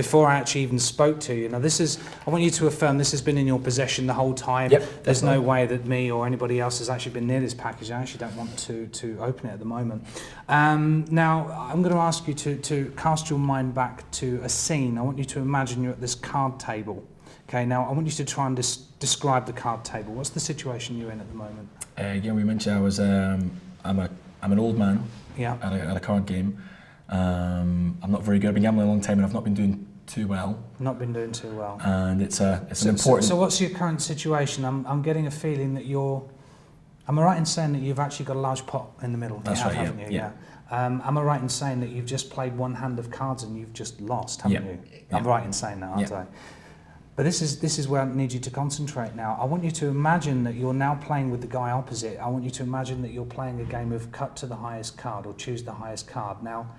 before I actually even spoke to you. Now I want you to affirm this has been in your possession the whole time. Yep, There's no way that me or anybody else has actually been near this package. I actually don't want to open it at the moment. Now, I'm going to ask you to cast your mind back to a scene. I want you to imagine you're at this card table. Okay, now I want you to try and describe the card table. What's the situation you're in at the moment? Yeah, we mentioned I was, I'm an old man at a card game. I'm not very good. I've been gambling a long time and I've not been doing too well. Not been doing too well. And it's an important... So what's your current situation? I'm getting a feeling that am I right in saying that you've actually got a large pot in the middle? That's right, haven't you? Yeah. Am I right in saying that you've just played one hand of cards and you've just lost, haven't you? I'm right in saying that, aren't I? But this is where I need you to concentrate now. I want you to imagine that you're now playing with the guy opposite. I want you to imagine that you're playing a game of cut to the highest card or choose the highest card. Now,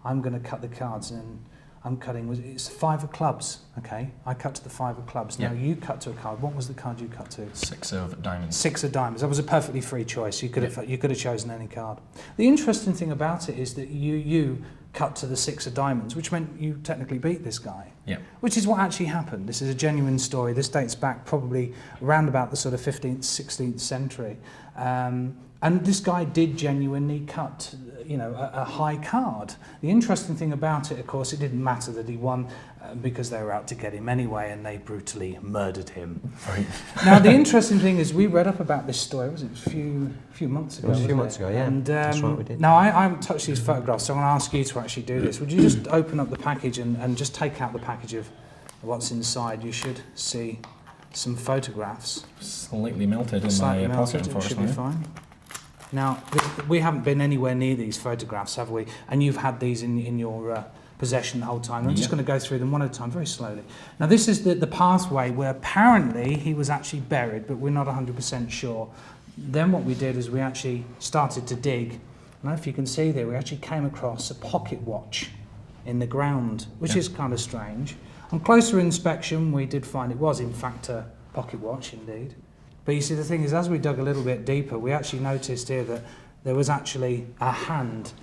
I'm going to cut the cards and I'm cutting, it's 5 of clubs, okay? I cut to the 5 of clubs. Now you cut to a card. What was the card you cut to? 6 of diamonds. 6 of diamonds. That was a perfectly free choice. You could have chosen any card. The interesting thing about it is that you cut to the 6 of diamonds, which meant you technically beat this guy. Yeah. Which is what actually happened. This is a genuine story. This dates back probably around about the sort of 15th, 16th century. And this guy did genuinely cut, a high card. The interesting thing about it, of course, it didn't matter that he won because they were out to get him anyway, and they brutally murdered him. Right. Now, the interesting thing is we read up about this story, was it a few months ago? It was a few months ago, yeah. And, that's what we did. Now, I haven't touched these photographs, so I'm going to ask you to actually do this. Would you just open up the package and just take out the package of what's inside? You should see some photographs. Slightly melted in my pocket, unfortunately. Should be fine. Now, we haven't been anywhere near these photographs, have we? And you've had these in your possession the whole time. I'm just going to go through them one at a time, very slowly. Now, this is the pathway where apparently he was actually buried, but we're not 100% sure. Then what we did is we actually started to dig. I don't know if you can see there, we actually came across a pocket watch in the ground, which is kind of strange. On closer inspection, we did find it was, in fact, a pocket watch, indeed. But you see, the thing is, as we dug a little bit deeper, we actually noticed here that there was actually a hand,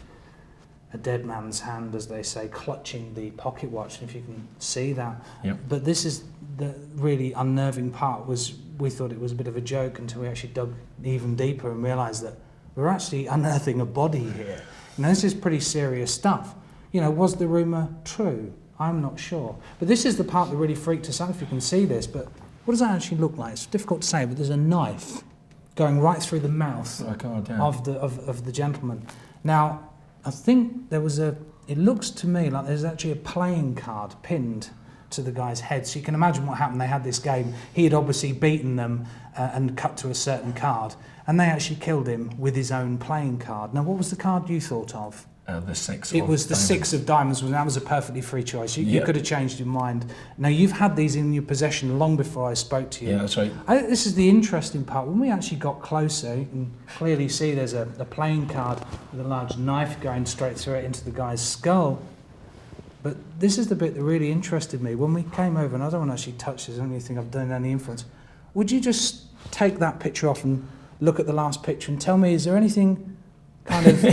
a dead man's hand, as they say, clutching the pocket watch, and if you can see that. Yep. But this is the really unnerving part, was we thought it was a bit of a joke until we actually dug even deeper and realised that we're actually unearthing a body here. Now, this is pretty serious stuff. Was the rumour true? I'm not sure. But this is the part that really freaked us out, if you can see this, but what does that actually look like? It's difficult to say, but there's a knife going right through the mouth of the gentleman. Now, I think it looks to me like there's actually a playing card pinned to the guy's head. So you can imagine what happened. They had this game. He had obviously beaten them and cut to a certain card. And they actually killed him with his own playing card. Now, what was the card you thought of? The 6 of diamonds. It was the 6 of diamonds, and that was a perfectly free choice. You could have changed your mind. Now, you've had these in your possession long before I spoke to you. Yeah, that's right. This is the interesting part. When we actually got closer, you can clearly see there's a playing card with a large knife going straight through it into the guy's skull. But this is the bit that really interested me. When we came over, and I don't want to actually touch this, I don't really think I've done any influence. Would you just take that picture off and look at the last picture and tell me, is there anything kind of...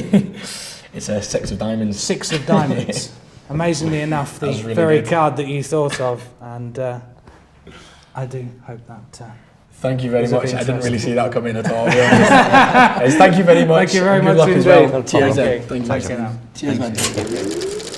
It's a 6 of diamonds. 6 of diamonds. Amazingly enough, the really very good card that you thought of, and I do hope that. Thank you very much. I didn't really see that coming at all. Thank you very much. Thank you very much. Good luck as well. Cheers. Thanks. Cheers, man.